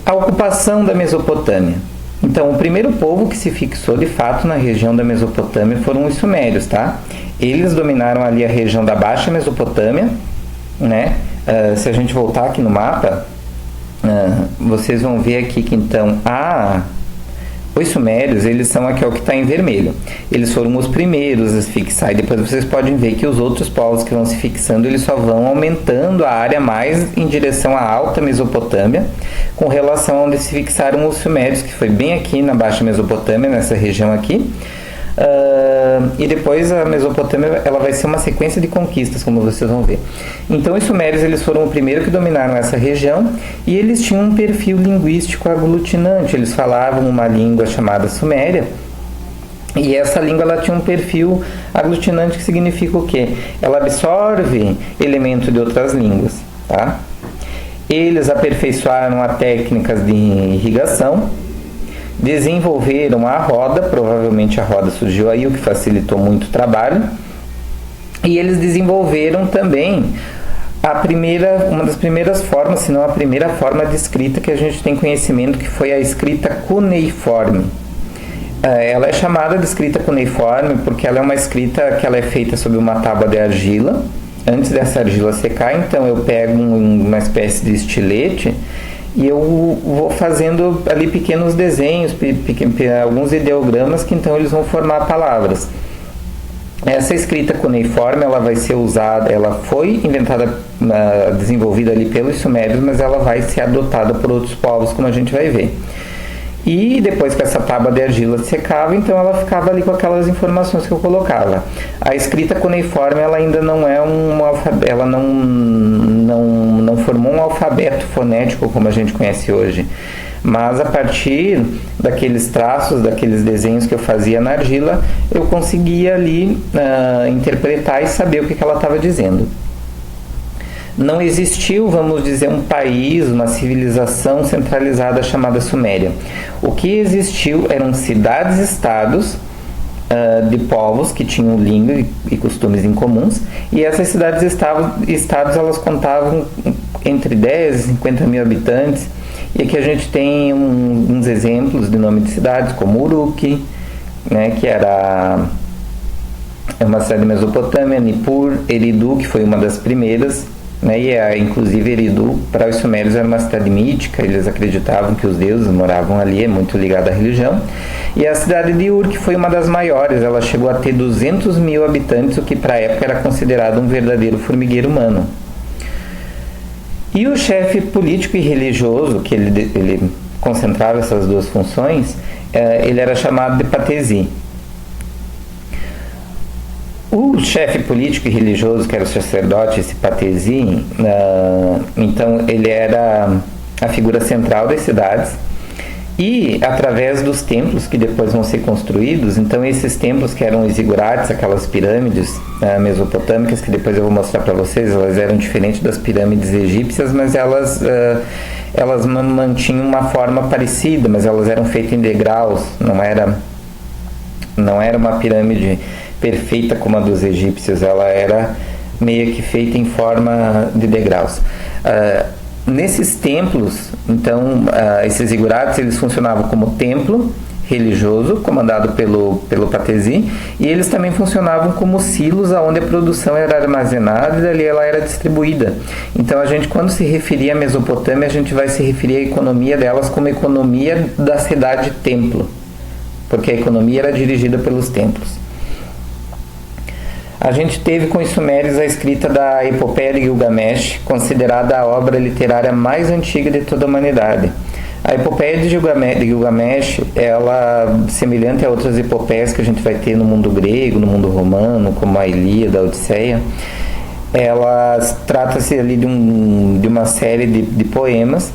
A ocupação da Mesopotâmia. Então, o primeiro povo que se fixou de fato na região da Mesopotâmia foram os sumérios, tá? Eles dominaram ali a região da Baixa Mesopotâmia, né? Se a gente voltar aqui no mapa, vocês vão ver aqui que então os sumérios, eles são aqui o que está em vermelho. Eles foram os primeiros a se fixar e depois vocês podem ver que os outros povos que vão se fixando, eles só vão aumentando a área mais em direção à Alta Mesopotâmia, com relação a onde se fixaram os sumérios, que foi bem aqui na Baixa Mesopotâmia, nessa região aqui. E depois a Mesopotâmia, ela vai ser uma sequência de conquistas, como vocês vão ver. Então os sumérios, eles foram o primeiro que dominaram essa região e eles tinham um perfil linguístico aglutinante. Eles falavam uma língua chamada suméria e essa língua, ela tinha um perfil aglutinante, que significa o quê? Ela absorve elemento de outras línguas, tá? Eles aperfeiçoaram as técnicas de irrigação, desenvolveram a roda, provavelmente a roda surgiu aí, o que facilitou muito o trabalho, e eles desenvolveram também uma das primeiras formas, se não a primeira forma de escrita que a gente tem conhecimento, que foi a escrita cuneiforme. Ela é chamada de escrita cuneiforme porque ela é uma escrita que ela é feita sobre uma tábua de argila. Antes dessa argila secar, então eu pego uma espécie de estilete e eu vou fazendo ali pequenos desenhos, alguns ideogramas, que então eles vão formar palavras. Essa escrita cuneiforme, ela vai ser usada, ela foi inventada, desenvolvida ali pelos sumérios, mas ela vai ser adotada por outros povos, como a gente vai ver. E depois que essa tábua de argila secava, então ela ficava ali com aquelas informações que eu colocava. A escrita cuneiforme, ela ainda não é ela não formou um alfabeto fonético como a gente conhece hoje. Mas a partir daqueles traços, daqueles desenhos que eu fazia na argila, eu conseguia ali interpretar e saber o que ela estava dizendo. Não existiu, vamos dizer, um país, uma civilização centralizada chamada Suméria. O que existiu eram cidades-estados de povos que tinham língua e costumes em comuns, e essas cidades-estados, elas contavam entre 10 e 50 mil habitantes, e aqui a gente tem uns exemplos de nome de cidades, como Uruk, né, que era uma cidade da Mesopotâmia, Nippur, Eridu, que foi uma das primeiras, né, e inclusive Eridu, para os sumérios, era uma cidade mítica, eles acreditavam que os deuses moravam ali, é muito ligado à religião. E a cidade de Ur, que foi uma das maiores, ela chegou a ter 200 mil habitantes, o que para a época era considerado um verdadeiro formigueiro humano. E o chefe político e religioso, que ele concentrava essas duas funções, ele era chamado de Patesi. O chefe político e religioso, que era o sacerdote, esse Patesi, então ele era a figura central das cidades, e através dos templos que depois vão ser construídos, então esses templos que eram os zigurates, aquelas pirâmides mesopotâmicas, que depois eu vou mostrar para vocês, elas eram diferentes das pirâmides egípcias, mas elas mantinham uma forma parecida, mas elas eram feitas em degraus, não era uma pirâmide perfeita como a dos egípcios, ela era meio que feita em forma de degraus. Nesses templos, então, esses zigurates, eles funcionavam como templo religioso, comandado pelo Patesi, e eles também funcionavam como silos, onde a produção era armazenada e dali ela era distribuída. Então, a gente, quando se referia à Mesopotâmia, a gente vai se referir à economia delas como economia da cidade-templo, porque a economia era dirigida pelos templos. A gente teve com os sumérios a escrita da Epopeia de Gilgamesh, considerada a obra literária mais antiga de toda a humanidade. A Epopeia de Gilgamesh, ela, semelhante a outras epopeias que a gente vai ter no mundo grego, no mundo romano, como a Ilíada, a Odisseia, ela trata-se ali de uma série de poemas.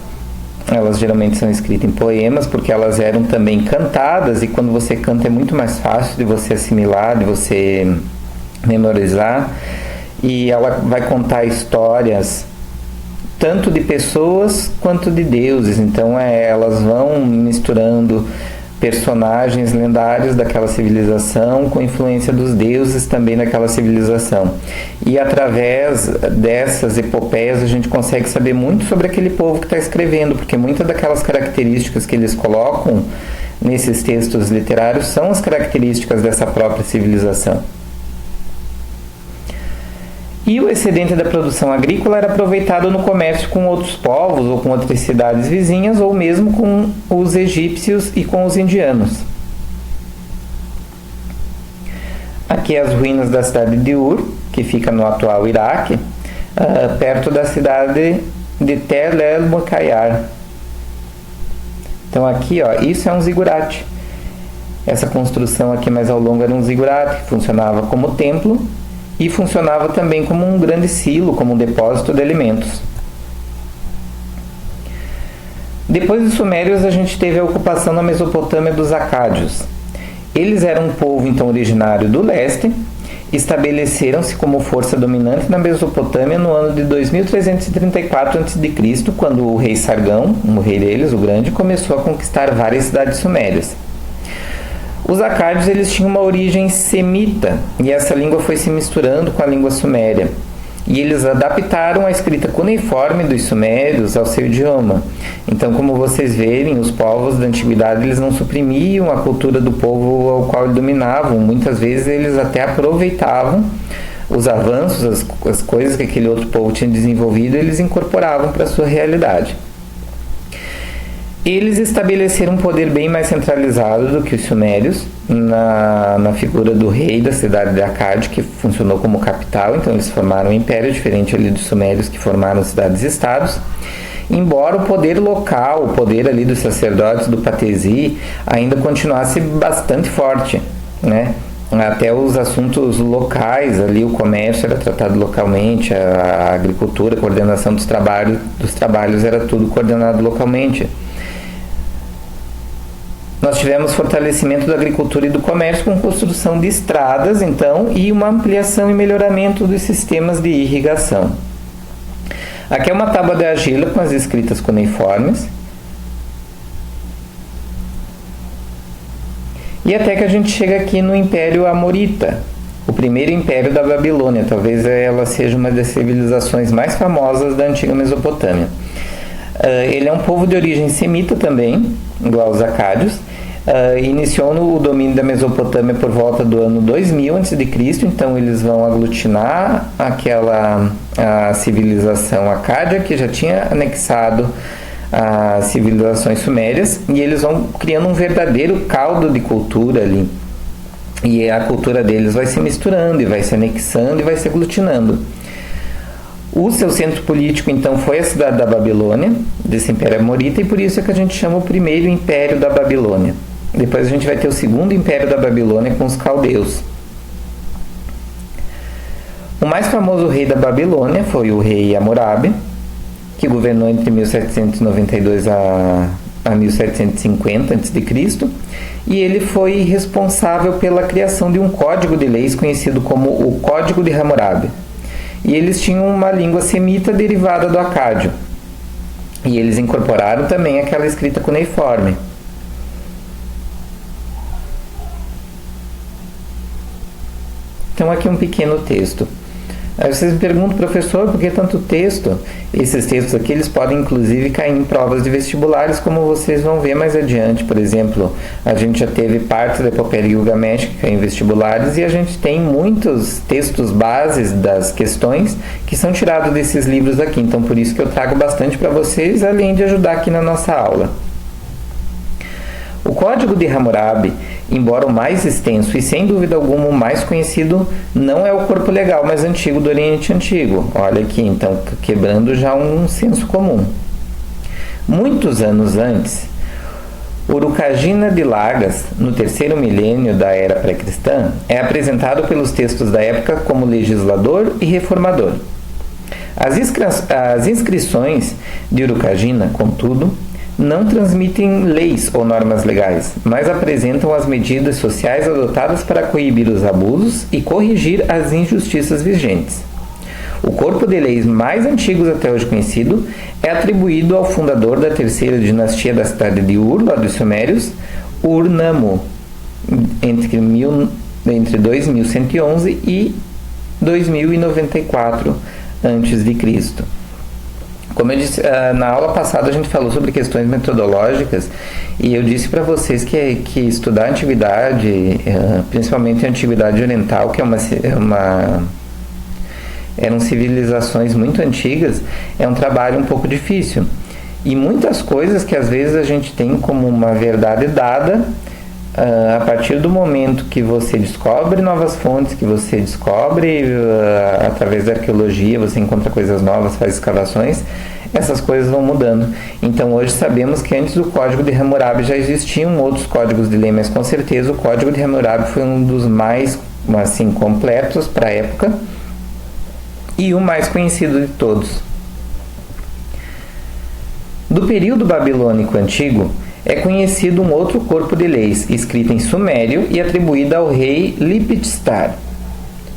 Elas geralmente são escritas em poemas, porque elas eram também cantadas, e quando você canta é muito mais fácil de você assimilar, de você memorizar, e ela vai contar histórias tanto de pessoas quanto de deuses. Então elas vão misturando personagens lendários daquela civilização, com influência dos deuses também daquela civilização. E através dessas epopeias a gente consegue saber muito sobre aquele povo que está escrevendo, porque muitas daquelas características que eles colocam nesses textos literários são as características dessa própria civilização. E o excedente da produção agrícola era aproveitado no comércio com outros povos ou com outras cidades vizinhas ou mesmo com os egípcios e com os indianos. Aqui as ruínas da cidade de Ur, que fica no atual Iraque, perto da cidade de Tel el-Mukayar. Então aqui, ó, isso é um zigurate. Essa construção aqui mais ao longo era um zigurate, que funcionava como templo e funcionava também como um grande silo, como um depósito de alimentos. Depois dos sumérios, a gente teve a ocupação na Mesopotâmia dos acádios. Eles eram um povo então originário do leste, estabeleceram-se como força dominante na Mesopotâmia no ano de 2334 a.C., quando o rei Sargão, o rei deles, o grande, começou a conquistar várias cidades sumérias. Os acádios eles tinham uma origem semita e essa língua foi se misturando com a língua suméria. E eles adaptaram a escrita cuneiforme dos sumérios ao seu idioma. Então, como vocês verem, os povos da antiguidade eles não suprimiam a cultura do povo ao qual eles dominavam. Muitas vezes eles até aproveitavam os avanços, as coisas que aquele outro povo tinha desenvolvido, eles incorporavam para a sua realidade. Eles estabeleceram um poder bem mais centralizado do que os sumérios, na figura do rei da cidade de Akkad, que funcionou como capital. Então eles formaram um império diferente ali dos sumérios, que formaram cidades-estados. Embora o poder local, o poder ali dos sacerdotes do Patesi ainda continuasse bastante forte, né? Até os assuntos locais ali, o comércio era tratado localmente, a agricultura, a coordenação dos trabalhos era tudo coordenado localmente. Nós tivemos fortalecimento da agricultura e do comércio com construção de estradas, então, e uma ampliação e melhoramento dos sistemas de irrigação. Aqui é uma tábua de argila com as escritas cuneiformes. E até que a gente chega aqui no Império Amorita, o primeiro império da Babilônia. Talvez ela seja uma das civilizações mais famosas da antiga Mesopotâmia. Ele é um povo de origem semita também, igual aos acádios. Iniciou o domínio da Mesopotâmia por volta do ano 2000 a.C., então eles vão aglutinar a civilização acádia, que já tinha anexado as civilizações sumérias, e eles vão criando um verdadeiro caldo de cultura ali. E a cultura deles vai se misturando, e vai se anexando, e vai se aglutinando. O seu centro político, então, foi a cidade da Babilônia, desse Império Amorita, e por isso é que a gente chama o primeiro Império da Babilônia. Depois a gente vai ter o segundo Império da Babilônia com os caldeus. O mais famoso rei da Babilônia foi o rei Hammurabi, que governou entre 1792 a 1750 a.C., e ele foi responsável pela criação de um código de leis conhecido como o Código de Hammurabi. E eles tinham uma língua semita derivada do acádio. E eles incorporaram também aquela escrita cuneiforme. Então aqui um pequeno texto. Aí vocês me perguntam, professor, por que tanto texto? Esses textos aqui eles podem inclusive cair em provas de vestibulares, como vocês vão ver mais adiante. Por exemplo, a gente já teve parte da Epopeia de Gilgamesh que caiu em vestibulares, e a gente tem muitos textos bases das questões que são tirados desses livros aqui. Então por isso que eu trago bastante para vocês, além de ajudar aqui na nossa aula. O Código de Hammurabi, embora o mais extenso e sem dúvida alguma o mais conhecido, não é o corpo legal mais antigo do Oriente Antigo. Olha aqui, então, quebrando já um senso comum. Muitos anos antes, Urukagina de Lagas, no terceiro milênio da era pré-cristã, é apresentado pelos textos da época como legislador e reformador. As inscrições de Urukagina, contudo, não transmitem leis ou normas legais, mas apresentam as medidas sociais adotadas para coibir os abusos e corrigir as injustiças vigentes. O corpo de leis mais antigos até hoje conhecido é atribuído ao fundador da terceira dinastia da cidade de Ur, lá dos Sumérios, Ur-Nammu, entre 2111 e 2094 a.C. Como eu disse, na aula passada a gente falou sobre questões metodológicas e eu disse para vocês que estudar a antiguidade, principalmente a antiguidade oriental, que eram civilizações muito antigas, é um trabalho um pouco difícil. E muitas coisas que às vezes a gente tem como uma verdade dada, a partir do momento que você descobre novas fontes, que você descobre através da arqueologia, você encontra coisas novas, faz escavações, essas coisas vão mudando. Então hoje sabemos que antes do Código de Hammurabi já existiam outros códigos de lei, mas com certeza o Código de Hammurabi foi um dos mais assim, completos para a época e o mais conhecido de todos. Do período babilônico antigo, é conhecido um outro corpo de leis, escrita em sumério e atribuída ao rei Lipitstar,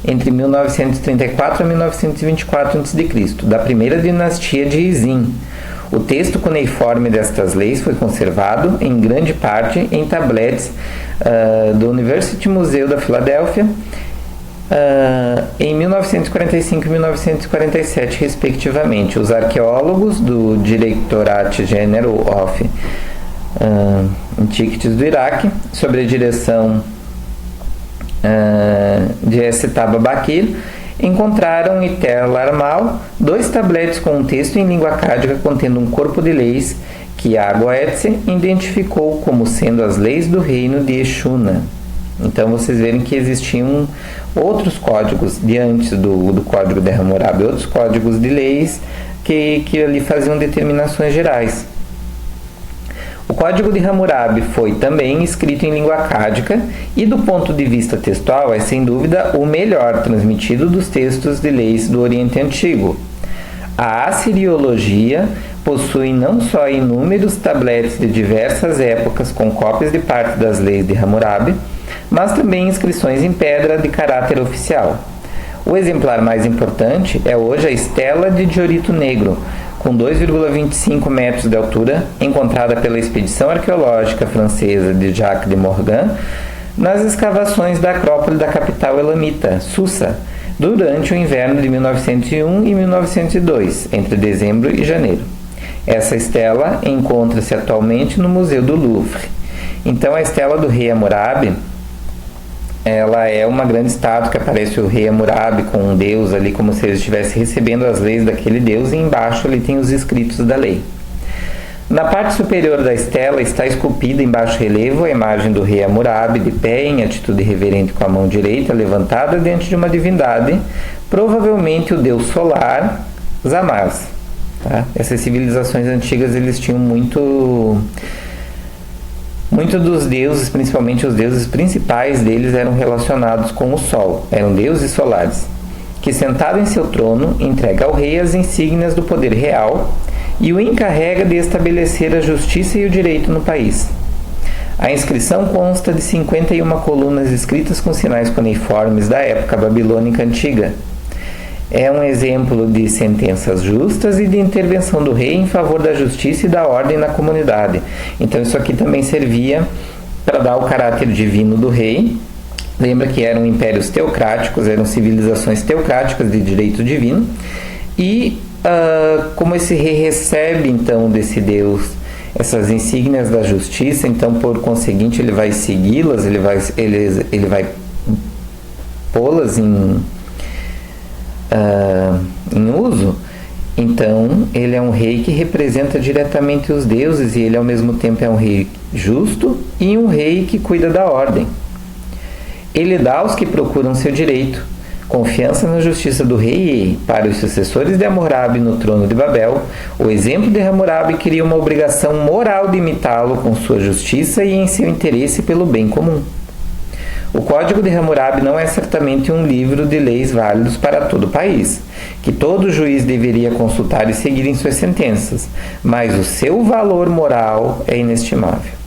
entre 1934 a 1924 a.C., da primeira dinastia de Izim. O texto cuneiforme destas leis foi conservado, em grande parte, em tabletes do University Museum da Filadélfia, em 1945 e 1947, respectivamente. Os arqueólogos do Directorate General of Antiquities do Iraque, sob a direção de S. Taba Bakir, encontraram em Tel Armal 2 tabletes com um texto em língua acádica contendo um corpo de leis que a Goetze identificou como sendo as leis do reino de Exuna. Então vocês verem que existiam outros códigos de antes do Código de Hammurabi, outros códigos de leis que ali faziam determinações gerais. O Código de Hammurabi foi também escrito em língua acádica e, do ponto de vista textual, é sem dúvida o melhor transmitido dos textos de leis do Oriente Antigo. A Assiriologia possui não só inúmeros tabletes de diversas épocas com cópias de parte das leis de Hammurabi, mas também inscrições em pedra de caráter oficial. O exemplar mais importante é hoje a Estela de Diorito Negro, com 2,25 metros de altura, encontrada pela expedição arqueológica francesa de Jacques de Morgan nas escavações da Acrópole da capital elamita, Susa, durante o inverno de 1901 e 1902, entre dezembro e janeiro. Essa estela encontra-se atualmente no Museu do Louvre. Então, a estela do rei Hammurabi, ela é uma grande estátua que aparece o rei Hammurabi com um deus ali, como se ele estivesse recebendo as leis daquele deus, e embaixo ali tem os escritos da lei. Na parte superior da estela está esculpida em baixo relevo a imagem do rei Hammurabi de pé, em atitude reverente com a mão direita levantada diante de uma divindade, provavelmente o deus solar Zamaz. Tá? Essas civilizações antigas eles tinham muito dos deuses, principalmente os deuses principais deles, eram relacionados com o sol, eram deuses solares, que sentado em seu trono entrega ao rei as insígnias do poder real e o encarrega de estabelecer a justiça e o direito no país. A inscrição consta de 51 colunas escritas com sinais cuneiformes da época babilônica antiga. É um exemplo de sentenças justas e de intervenção do rei em favor da justiça e da ordem na comunidade. Então isso aqui também servia para dar o caráter divino do rei. Lembra que eram impérios teocráticos, eram civilizações teocráticas de direito divino. E como esse rei recebe então desse Deus essas insígnias da justiça, então por conseguinte ele vai segui-las, ele vai pô-las em uso. Então ele é um rei que representa diretamente os deuses e ele ao mesmo tempo é um rei justo e um rei que cuida da ordem. Ele dá aos que procuram seu direito confiança na justiça do rei e, para os sucessores de Hammurabi no trono de Babel, o exemplo de Hammurabi cria uma obrigação moral de imitá-lo com sua justiça e em seu interesse pelo bem comum. O Código de Hammurabi não é certamente um livro de leis válidos para todo o país, que todo juiz deveria consultar e seguir em suas sentenças, mas o seu valor moral é inestimável.